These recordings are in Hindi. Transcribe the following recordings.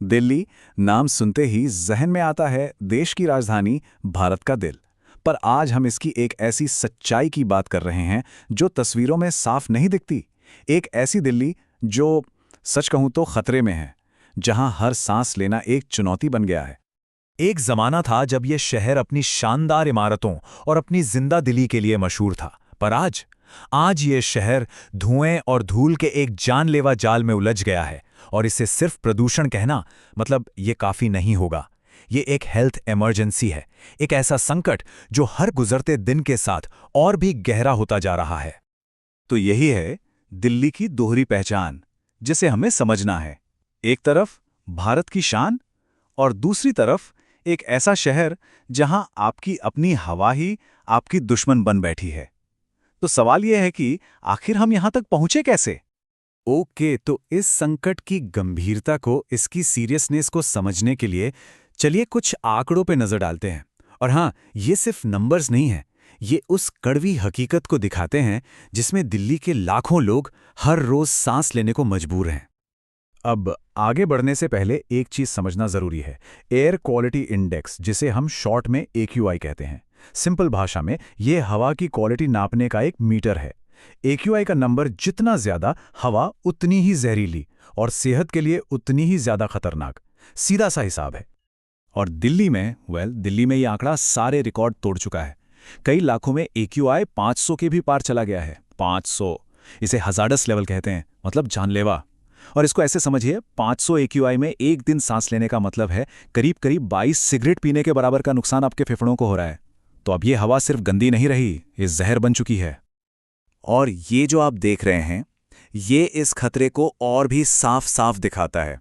दिल्ली नाम सुनते ही जहन में आता है देश की राजधानी, भारत का दिल। पर आज हम इसकी एक ऐसी सच्चाई की बात कर रहे हैं जो तस्वीरों में साफ नहीं दिखती। एक ऐसी दिल्ली जो सच कहूं तो खतरे में है, जहां हर सांस लेना एक चुनौती बन गया है। एक जमाना था जब यह शहर अपनी शानदार इमारतों और अपनी जिंदा दिली के लिए मशहूर था। पर आज ये शहर धुएं और धूल के एक जानलेवा जाल में उलझ गया है। और इसे सिर्फ प्रदूषण कहना मतलब ये काफी नहीं होगा। ये एक हेल्थ इमरजेंसी है, एक ऐसा संकट जो हर गुजरते दिन के साथ और भी गहरा होता जा रहा है। तो यही है दिल्ली की दोहरी पहचान, जिसे हमें समझना है। एक तरफ भारत की शान और दूसरी तरफ एक ऐसा शहर जहां आपकी अपनी हवा ही आपकी दुश्मन बन बैठी है। तो सवाल यह है कि आखिर हम यहां तक पहुंचे कैसे? ओके, तो इस संकट की गंभीरता को, इसकी सीरियसनेस को समझने के लिए चलिए कुछ आंकड़ों पे नजर डालते हैं। और हाँ, ये सिर्फ नंबर्स नहीं है, ये उस कड़वी हकीकत को दिखाते हैं जिसमें दिल्ली के लाखों लोग हर रोज सांस लेने को मजबूर हैं। अब आगे बढ़ने से पहले एक चीज समझना जरूरी है। एयर क्वालिटी इंडेक्स, जिसे हम शॉर्ट में AQI कहते हैं, सिंपल भाषा में ये हवा की क्वालिटी नापने का एक मीटर है। AQI का नंबर जितना ज्यादा, हवा उतनी ही जहरीली और सेहत के लिए उतनी ही ज्यादा खतरनाक। सीधा सा हिसाब है। और दिल्ली में ये आंकड़ा सारे रिकॉर्ड तोड़ चुका है। कई लाखों में AQI 500 के भी पार चला गया है। 500, इसे हजार्डस लेवल कहते हैं, मतलब जानलेवा। और इसको ऐसे समझिए, 500 AQI में एक दिन सांस लेने का मतलब है करीब करीब 22 सिगरेट पीने के बराबर का नुकसान आपके फेफड़ों को हो रहा है। तो अब ये हवा सिर्फ गंदी नहीं रही, ये जहर बन चुकी है। और ये जो आप देख रहे हैं, ये इस खतरे को और भी साफ साफ दिखाता है।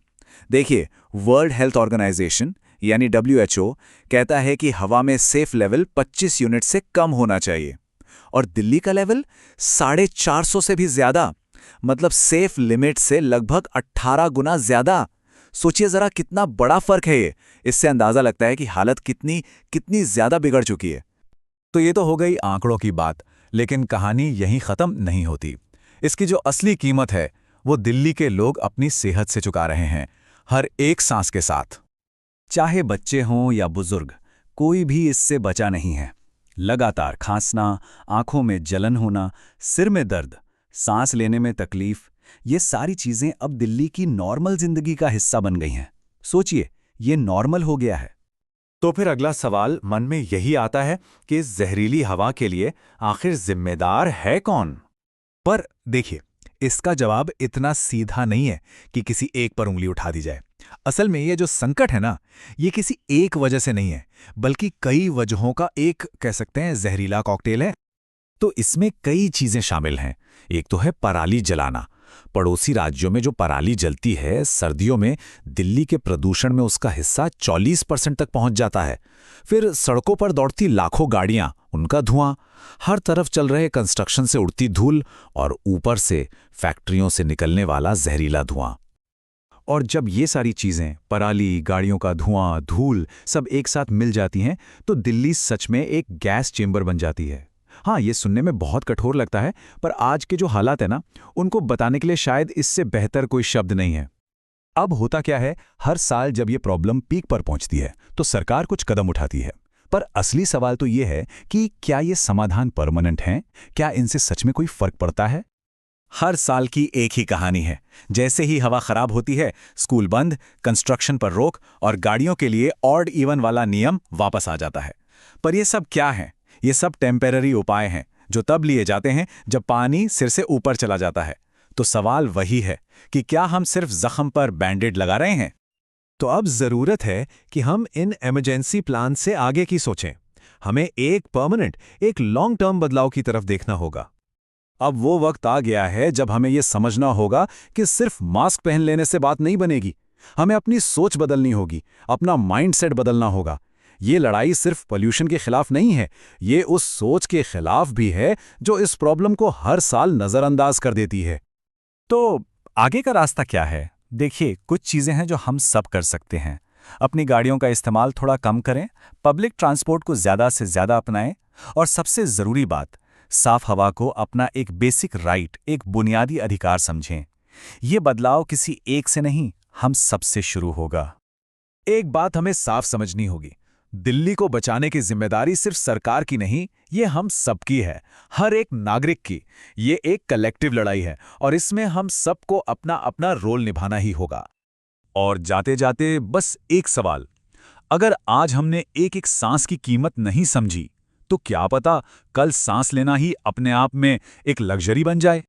देखिए, वर्ल्ड हेल्थ ऑर्गेनाइजेशन यानी WHO कहता है कि हवा में सेफ लेवल 25 यूनिट से कम होना चाहिए, और दिल्ली का लेवल 450 से भी ज्यादा, मतलब सेफ लिमिट से लगभग 18 गुना ज्यादा। सोचिए जरा कितना बड़ा फर्क है ये। इससे अंदाजा लगता है कि हालत कितनी कितनी ज्यादा बिगड़ चुकी है। तो ये तो हो गई आंकड़ों की बात, लेकिन कहानी यहीं खत्म नहीं होती। इसकी जो असली कीमत है वो दिल्ली के लोग अपनी सेहत से चुका रहे हैं, हर एक सांस के साथ। चाहे बच्चे हों या बुजुर्ग, कोई भी इससे बचा नहीं है। लगातार खांसना, आंखों में जलन होना, सिर में दर्द, सांस लेने में तकलीफ, ये सारी चीजें अब दिल्ली की नॉर्मल जिंदगी का हिस्सा बन गई हैं। सोचिए, ये नॉर्मल हो गया है। तो फिर अगला सवाल मन में यही आता है कि इस जहरीली हवा के लिए आखिर जिम्मेदार है कौन? पर देखिए, इसका जवाब इतना सीधा नहीं है कि किसी एक पर उंगली उठा दी जाए। असल में ये जो संकट है ना, ये किसी एक वजह से नहीं है, बल्कि कई वजहों का एक, कह सकते हैं, जहरीला कॉकटेल है। तो इसमें कई चीजें शामिल हैं। एक तो है पराली जलाना। पड़ोसी राज्यों में जो पराली जलती है, सर्दियों में दिल्ली के प्रदूषण में उसका हिस्सा 40% तक पहुंच जाता है। फिर सड़कों पर दौड़ती लाखों गाड़ियां, उनका धुआं, हर तरफ चल रहे कंस्ट्रक्शन से उड़ती धूल, और ऊपर से फैक्ट्रियों से निकलने वाला जहरीला धुआं। और जब ये सारी चीजें, पराली, गाड़ियों का धुआं, धूल, सब एक साथ मिल जाती हैं, तो दिल्ली सच में एक गैस चेंबर बन जाती है। हाँ, ये सुनने में बहुत कठोर लगता है, पर आज के जो हालात है ना, उनको बताने के लिए शायद इससे बेहतर कोई शब्द नहीं है। अब होता क्या है, हर साल जब ये प्रॉब्लम पीक पर पहुंचती है तो सरकार कुछ कदम उठाती है। पर असली सवाल तो ये है कि क्या ये समाधान परमानेंट हैं? क्या इनसे सच में कोई फर्क पड़ता है? हर साल की एक ही कहानी है। जैसे ही हवा खराब होती है, स्कूल बंद, कंस्ट्रक्शन पर रोक, और गाड़ियों के लिए ऑड इवन वाला नियम वापस आ जाता है। पर ये सब क्या है? ये सब टेम्पररी उपाय हैं जो तब लिए जाते हैं जब पानी सिर से ऊपर चला जाता है। तो सवाल वही है कि क्या हम सिर्फ जख्म पर बैंडेड लगा रहे हैं? तो अब जरूरत है कि हम इन इमरजेंसी प्लान से आगे की सोचें। हमें एक परमानेंट, एक लॉन्ग टर्म बदलाव की तरफ देखना होगा। अब वो वक्त आ गया है जब हमें यह समझना होगा कि सिर्फ मास्क पहन लेने से बात नहीं बनेगी। हमें अपनी सोच बदलनी होगी, अपना माइंडसेट बदलना होगा। ये लड़ाई सिर्फ पोल्यूशन के खिलाफ नहीं है, ये उस सोच के खिलाफ भी है जो इस प्रॉब्लम को हर साल नजरअंदाज कर देती है। तो आगे का रास्ता क्या है? देखिए, कुछ चीजें हैं जो हम सब कर सकते हैं। अपनी गाड़ियों का इस्तेमाल थोड़ा कम करें, पब्लिक ट्रांसपोर्ट को ज्यादा से ज्यादा अपनाएं, और सबसे जरूरी बात, साफ हवा को अपना एक बेसिक राइट, एक बुनियादी अधिकार समझें। ये बदलाव किसी एक से नहीं, हम सबसे शुरू होगा। एक बात हमें साफ समझनी होगी, दिल्ली को बचाने की जिम्मेदारी सिर्फ सरकार की नहीं, ये हम सबकी है, हर एक नागरिक की। ये एक कलेक्टिव लड़ाई है और इसमें हम सबको अपना अपना रोल निभाना ही होगा। और जाते जाते बस एक सवाल, अगर आज हमने एक एक सांस की कीमत नहीं समझी, तो क्या पता कल सांस लेना ही अपने आप में एक लग्जरी बन जाए।